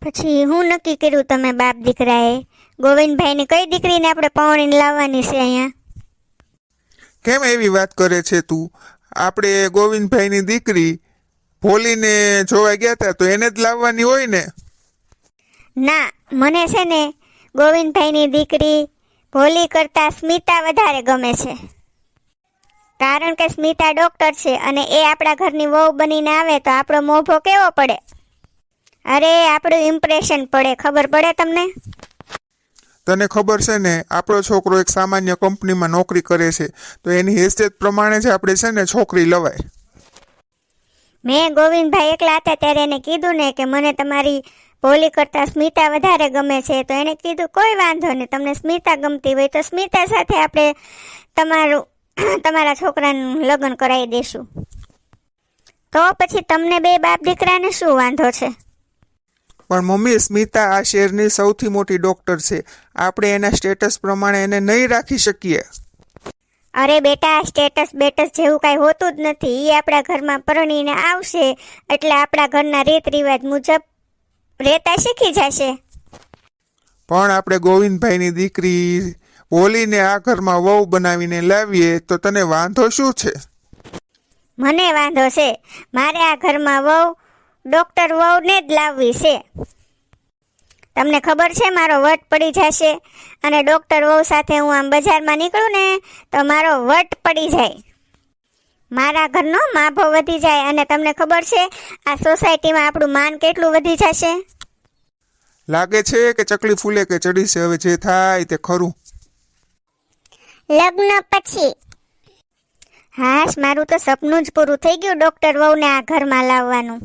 પછી હું નક્કી કર્યું તમે બાપ દીકરાએ? ગોવિંદભાઈની કઈ દીકરીને આપણે પૌણીને લાવવાની છે અહીંયા? કેમ એવી વાત કરે છે તું? આપણે ગોવિંદભાઈની દીકરી ભોલીને જોવા ગયા હતા તો એને જ લાવવાની હોય ને? ના, મને છે ને ગોવિંદભાઈની દીકરી ભોલી કરતા સ્મિતા વધારે ગમે છે. કારણ કે સ્મિતા ડોક્ટર છે અને એ આપણા ઘરની વહુ બનીને આવે તો આપણો મોભો કેવો પડે? અરે આપણું ઇમ્પ્રેશન પડે, ખબર પડે તમને? તને ખબર છે ને, આપણો છોકરો એક સામાન્ય કંપનીમાં નોકરી કરે છે તો એની હેસિયત પ્રમાણે જ આપણે છે ને છોકરી લવાય. મેં ગોવિંદભાઈ એકલા હતા ત્યારે એને કીધું ને કે મને તમારી ભોલી કરતા સ્મિતા વધારે ગમે છે, તો એને કીધું કોઈ વાંધો નહીં, તમને સ્મિતા ગમતી હોય તો સ્મિતા સાથે આપણે તમારા છોકરાનું લગ્ન કરાવી દેશું. તો પછી તમને બે બાપ દીકરાને શું વાંધો છે? પણ મમ્મી, સ્મિતા આ શહેરની સૌથી મોટી ડોક્ટર છે. આપણે એના સ્ટેટસ પ્રમાણે એને નહીં રાખી શકીએ. અરે બેટા, સ્ટેટસ બેટસ જેવું કાંઈ હોતું જ નથી. એ આપણા ઘરમાં પરણીને આવશે એટલે આપણા ઘરના રીત રિવાજ મુજબ રહેતા શીખી જશે. પણ આપણે ગોવિંદભાઈની દીકરી બોલીને આ ઘરમાં વહુ બનાવીને લાવીએ તો તને વાંધો શું છે? મને વાંધો છે. મારે આ ઘરમાં વહુ ડોક્ટર વહુને જ લાવવી છે. તમને ખબર છે મારો વટ પડી જશે અને ડોક્ટર વહુ સાથે હું આમ બજારમાં નીકળું ને તો મારો વટ પડી જાય, મારા ઘરનો માભો વધી જાય. અને તમને ખબર છે આ સોસાયટીમાં આપણું માન કેટલું વધી જશે? લાગે છે કે ચકલી ફૂલે કે ચડી છે. હવે જે થાય તે ખરું. લગ્ન પછી હાશ, મારું તો સપનું જ પૂરું થઈ ગયું ડોક્ટર વહુને આ ઘરમાં લાવવાનું.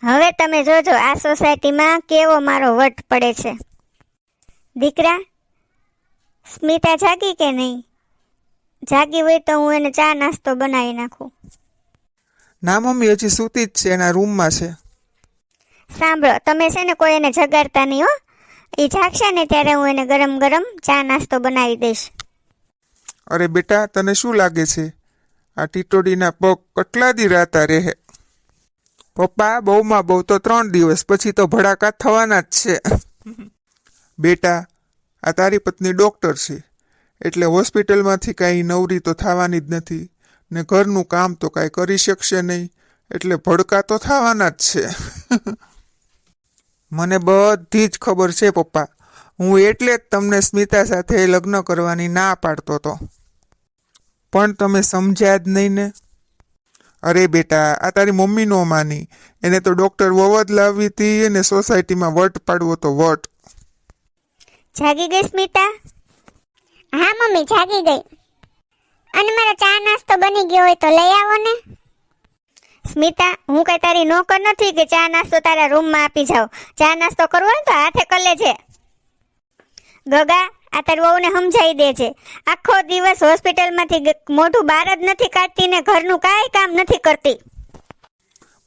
હવે તમે જોજો આ સોસાયટીમાં કેવો મારો વટ પડે છે. દીકરા, સ્મિતા જાગી કે નહીં? જાગી હોય તો હું એને ચા નાસ્તો બનાવી નાખું. ના મમ્મી, હજી સૂતી જ છે, એના રૂમમાં છે. સાંભળો, તમે છે ને કોઈ એને જગાડતા નહીં હો. એ જાગશે ને ત્યારે હું એને ગરમ ગરમ ચા નાસ્તો બનાવી દઈશ. અરે બેટા, તને શું લાગે છે આ ટીટોડીના પગ કેટલા દી રાતા રહે? પપ્પા, બહુમાં બહુ તો 3 દિવસ, પછી તો ભડાકા થવાના જ છે. બેટા, આ તારી પત્ની ડોક્ટર છે એટલે હોસ્પિટલમાંથી કાંઈ નવરી તો થવાની જ નથી ને ઘરનું કામ તો કાંઈ કરી શકશે નહીં, એટલે ભડકા તો થવાના જ છે. મને બધી જ ખબર છે પપ્પા. હું એટલે જ તમને સ્મિતા સાથે લગ્ન કરવાની ના પાડતો હતો, પણ તમે સમજ્યા જ નહીં ને. અરે બેટા, આ તારી મમ્મી નો માની. એને તો ડોક્ટર વહુ જ લાવવી હતી અને સોસાયટીમાં વટ પાડવો તો વટ. જાગી ગઈ સ્મિતા? હા મમ્મી, જાગી ગઈ. અને મારો ચા નાસ્તો બની ગયો હોય તો લઈ આવો ને. સ્મિતા, હું કઈ તારી નોકર નથી કે ચા નાસ્તો તારા રૂમમાં આપી જાઉં. ચા નાસ્તો કરવો હોય તો હાથે કરી લેજે. ગગા, આ તારી વહુને સમજાવી દેજે. આખો દિવસ હોસ્પિટલમાંથી મોઢું બહાર જ નથી કાઢતી ને ઘરનું કાંઈ કામ નથી કરતી.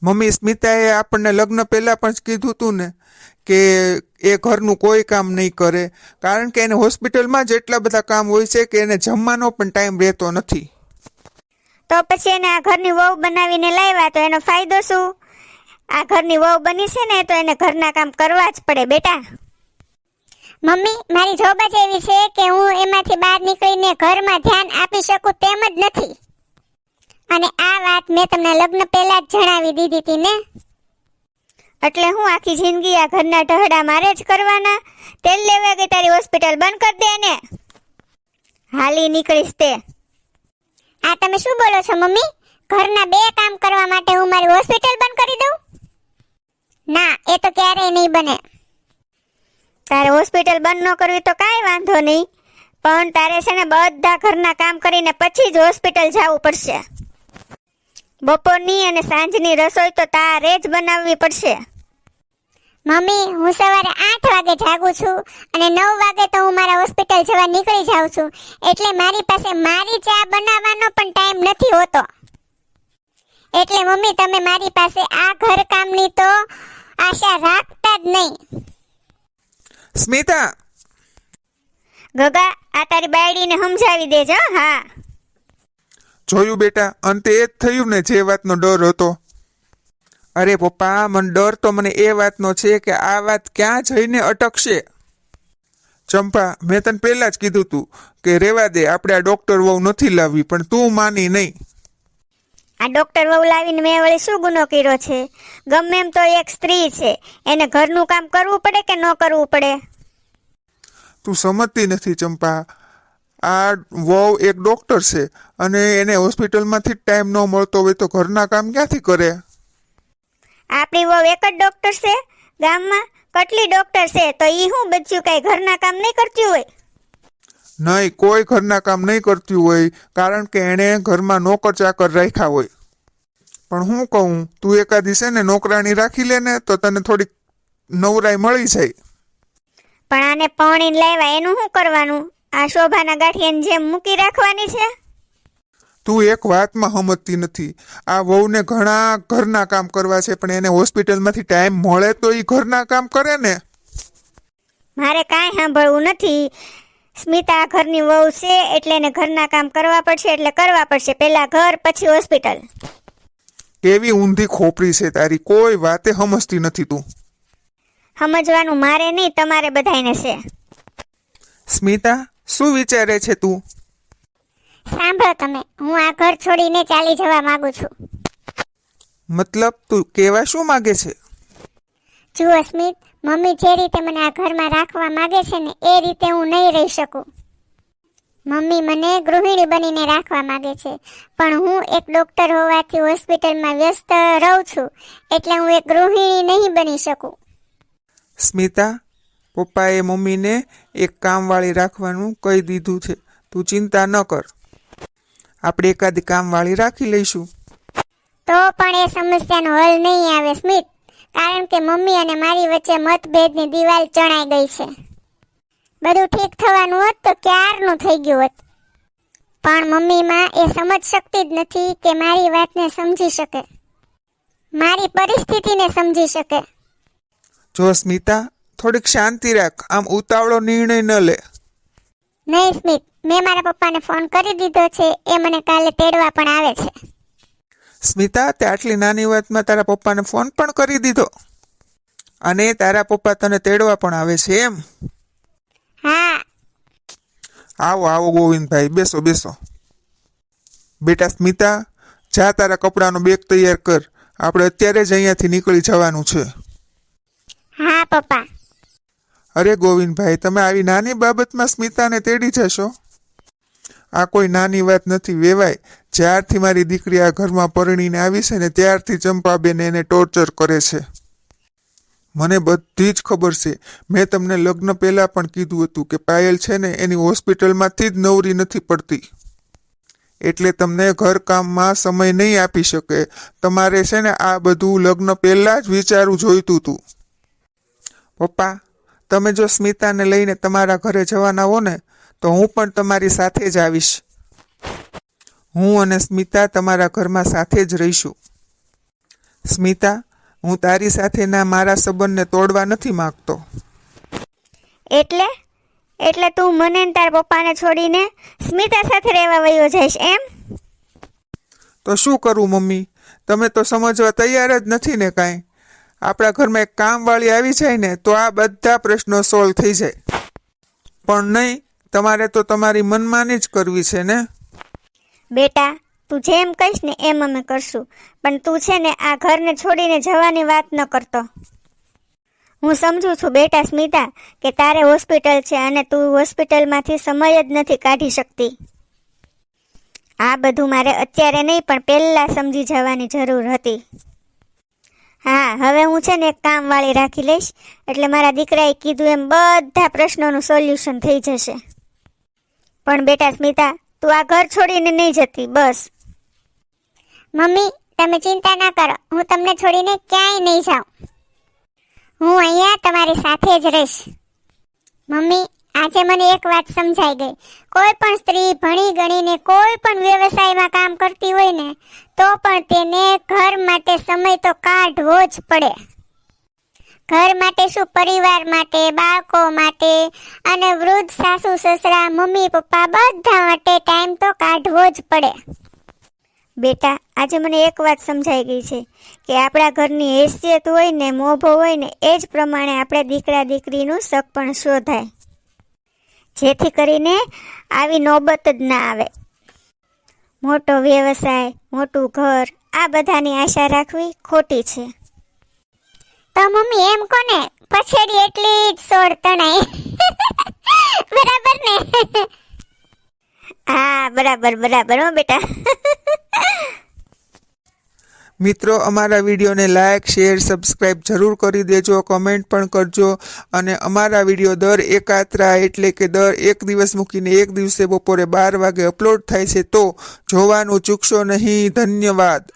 મમ્મી, સ્મિતાએ આપણને લગ્ન પહેલા પણ કીધું હતું ને કે એ ઘરનું કોઈ કામ નહીં કરે, કારણ કે એને હોસ્પિટલમાં જ એટલા બધા કામ હોય છે કે એને જમવાનો પણ ટાઈમ રહેતો નથી. તો પછી એને આ ઘરની વહુ બનાવીને લાવ્યા તો એનો ફાયદો શું? આ ઘરની વહુ બની છે ને તો એને ઘરના કામ કરવા જ પડે બેટા. મમ્મી, મારી જોબ જ એવી છે કે હું એમાંથી બહાર નીકળીને ઘરમાં ધ્યાન આપી શકું તેમ જ નથી. અને આ વાત મેં તમને લગ્ન પહેલા જ જણાવી દીધી હતી ને. એટલે હું આખી જિંદગી આ ઘરના ઢહડા મારે જ કરવાના? તેલ લેવા ગઈ તારી હોસ્પિટલ બંધ કરી દે ને. હાલી નીકળીશ તે. આ તમે શું બોલો છો મમ્મી? ઘરના 2 કામ કરવા માટે હું મારી હોસ્પિટલ બંધ કરી દઉં? ના, એ તો ક્યારેય નહીં બને. તારે હોસ્પિટલ બંધ ન કરવી તો કાંઈ વાંધો નહીં, પણ તારે છે ને બધા ઘરના કામ કરીને પછી જ હોસ્પિટલ જવું પડશે. બપોરની અને સાંજની રસોઈ તો તારે જ બનાવવી પડશે. મમ્મી, હું સવારે 8 વાગે જાગું છું અને 9 વાગે તો હું મારા હોસ્પિટલ જવા નીકળી જાઉં છું, એટલે મારી પાસે મારી ચા બનાવવાનો પણ ટાઈમ નથી હોતો. એટલે મમ્મી, તમે મારી પાસે આ ઘર કામની તો આશા રાખતા જ નહીં. સ્મિતા! ગગા, આ તારી બાયડીને સમજાવી દેજો. હા, જોયું બેટા, અંતે એ જ થયું ને જે વાતનો ડર હતો. અરે પપ્પા, મને ડર તો મને એ વાતનો છે કે આ વાત ક્યાં જઈને અટકશે. ચંપા, મેં તને પહેલા જ કીધું તું કે રેવા દે, આપણે આ ડોક્ટર વહુ નથી લાવવી, પણ તું માની નહીં. આ ડોક્ટર વહુ લાવીને મેં વળી શું ગુનો કર્યો છે? ગમે એમ તો એક સ્ત્રી છે, એને ઘરનું કામ કરવું પડે કે ન કરવું પડે? તું સમજતી નથી ચંપા. આ વહુ એક ડોક્ટર છે અને એને હોસ્પિટલમાંથી ટાઈમ ન મળતો હોય તો ઘરના કામ ક્યાંથી કરે? આપણી વહુ એક જ ડોક્ટર છે ગામમાં? કેટલી ડોક્ટર છે, તો ઈ શું બચ્યું કઈ ઘરના કામ નહીં કરતી હોય? નહીં, કોઈ ઘરના કામ નહીં કરતી હોય, કારણ કે એણે ઘરમાં નોકર ચાકર રાખ્યા હોય. પણ હું કહું, તું એકાદી છે ને નોકરાણી રાખી લે ને તો તને થોડીક નવરાઈ મળી જાય. પણ આને પૌણીને લાવ્યા એનું શું કરવાનું? આ શોભાના ગાંઠિયાની જેમ મૂકી રાખવાની છે? તું એક વાતમાં સમજતી નથી. આ વહુને ઘણા ઘરના કામ કરવા છે, પણ એને હોસ્પિટલમાંથી ટાઈમ મળે તો એ ઘરના કામ કરે ને. મારે કાંઈ સાંભળવું નથી. સ્મિતા ઘરની વહુ છે એટલે એને ઘરના કામ કરવા પડશે, એટલે કરવા પડશે. પહેલા ઘર પછી હોસ્પિટલ. કેવી ઊંધી ખોપરી છે તારી, કોઈ વાતે સમજતી નથી તું. સમજવાનું મારે નહીં, તમારે બધાયને છે. સ્મિતા, શું વિચારે છે તું? સાંભળો તમે, હું આ ઘર છોડીને ચાલી જવા માંગુ છું. મતલબ તું કહેવા શું માંગે છે? જુઓ સ્મિત, મમ્મી જે રીતે મને આ ઘરમાં રાખવા માંગે છે ને એ રીતે હું નહીં રહી શકું. મમ્મી મને ગૃહિણી બનીને રાખવા માંગે છે, પણ હું એક ડોક્ટર હોવાથી હોસ્પિટલમાં વ્યસ્ત રહું છું, એટલે હું એક ગૃહિણી નહીં બની શકું. સ્મિતા, પપ્પાએ મમ્મીને એક કામવાળી રાખવાનું કહી દીધું છે. તું ચિંતા ન કર, આપણે એકાદી કામવાળી રાખી લઈશું. તો પણ એ સમસ્યાનો હલ નહીં આવે સ્મિત, કારણ કે મમ્મી અને મારી વચ્ચે મતભેદની દિવાલ ચણાઈ ગઈ છે. બધું ઠીક થવાનું હોત તો ક્યારનું થઈ ગયું હોત, પણ મમ્મીમાં એ સમજ શકતી જ નથી કે મારી વાતને સમજી શકે, મારી પરિસ્થિતિને સમજી શકે. જો સ્મિતા, થોડીક શાંતિ રાખ, આમ ઉતાવળો નિર્ણય ન લે. નહીં સ્મિત, મેં મારા પપ્પાને ફોન કરી દીધો છે, એ મને કાલે તેડવા પણ આવે છે. સ્મિતા, તે આટલી નાની વાતમાં તારા પપ્પાને ફોન પણ કરી દીધો અને તારા પપ્પા તને તેડવા પણ આવે છે એમ? હા. આવો આવો ગોવિંદભાઈ, બેસો બેસો. બેટા સ્મિતા, જા તારા કપડાનો બેગ તૈયાર કર, આપણે અત્યારે જ અહીંયાથી નીકળી જવાનું છે. હા પપ્પા. અરે ગોવિંદભાઈ, તમે આવી નાની બાબતમાં સ્મિતાને તેડી જશો? આ કોઈ નાની વાત નથી વેવાય. જ્યારથી મારી દીકરી આ ઘરમાં પરણીને આવી છે ને ત્યારથી ચંપાબેન એને ટોર્ચર કરે છે. મને બધી જ ખબર છે. મેં તમને લગ્ન પહેલાં પણ કીધું હતું કે પાયલ છે ને એની હોસ્પિટલમાંથી જ નવરી નથી પડતી, એટલે તમને ઘરકામમાં સમય નહીં આપી શકે. તમારે છે ને આ બધું લગ્ન પહેલાં જ વિચારવું જોઈતું હતું. પપ્પા, તમે જો સ્મિતાને લઈને તમારા ઘરે જવાના હો ને તો હું પણ તમારી સાથે જ આવીશ. હું અને સ્મિતા તમારા ઘરમાં સાથે જ રહીશું. સ્મિતા, હું તારી સાથેના મારા સંબંધને તોડવા નથી માંગતો. એટલે તું મને ને તારા પપ્પાને છોડીને સ્મિતા સાથે રહેવા વયો જઈશ એમ? તો શું કરું મમ્મી, તમે તો સમજવા તૈયાર જ નથી ને કાંઈ. આપણા ઘરમાં એક કામવાળી આવી જાય ને તો આ બધા પ્રશ્નો સોલ્વ થઈ જાય. પણ નહીં, તમારે તો તમારી મનમાની જ કરવી છે ને. બેટા, તું જેમ કહીશ ને એમ અમે કરશું, પણ તું છે ને આ ઘરને છોડીને જવાની વાત ન કરતો. હું સમજુ છું બેટા સ્મિતા કે તારે હોસ્પિટલ છે અને તું હોસ્પિટલમાંથી સમય જ નથી કાઢી શકતી. આ બધું મારે અત્યારે નહીં પણ પહેલાં સમજી જવાની જરૂર હતી. હા, હવે હું છે ને એક કામવાળી રાખી લઈશ, એટલે મારા દીકરાએ કીધું એમ બધા પ્રશ્નોનું સોલ્યુશન થઈ જશે. પણ બેટા સ્મિતા, તું આ ઘર છોડીને નહીં જતી બસ. મમ્મી, તમે ચિંતા ના કરો, હું તમને છોડીને ક્યાંય નહીં જાઉં. હું અહીંયા તમારી સાથે જ રહીશ. મમ્મી, આજે મને એક વાત સમજાઈ ગઈ. કોઈ પણ સ્ત્રી ભણી ગણીને કોઈ પણ વ્યવસાયમાં કામ કરતી હોય ને તો પણ તેને ઘર માટે સમય તો કાઢવો જ પડે. ઘર માટે શું, પરિવાર માટે, બાળકો માટે અને વૃદ્ધ સાસુ સસરા, મમ્મી પપ્પા બધા માટે ટાઈમ તો કાઢવો જ પડે. બેટા, આજે મને એક વાત સમજાઈ ગઈ છે કે આપણા ઘરની હેસિયત હોય ને મોભો હોય ને એ જ પ્રમાણે આપણે દીકરા દીકરીનું સગપણ શોધાય, જેથી કરીને આવી નોબત જ ના આવે. મોટો વ્યવસાય, મોટું ઘર, આ બધાની આશા રાખવી ખોટી છે. તો મમ્મી એમ કોને પછેડી એટલી જ સોળ તણાય. બરાબર ને? હા, બરાબર બરાબર હો બેટા. મિત્રો, અમારા વિડીયોને લાઇક, શેર, સબસ્ક્રાઈબ જરૂર કરી દેજો, કમેન્ટ પણ કરજો. અને અમારા વિડીયો દર એકાત્રા એટલે કે દર એક દિવસ મૂકીને એક દિવસે બપોરે 12 વાગે અપલોડ થાય છે, તો જોવાનું ચૂકશો નહીં. ધન્યવાદ.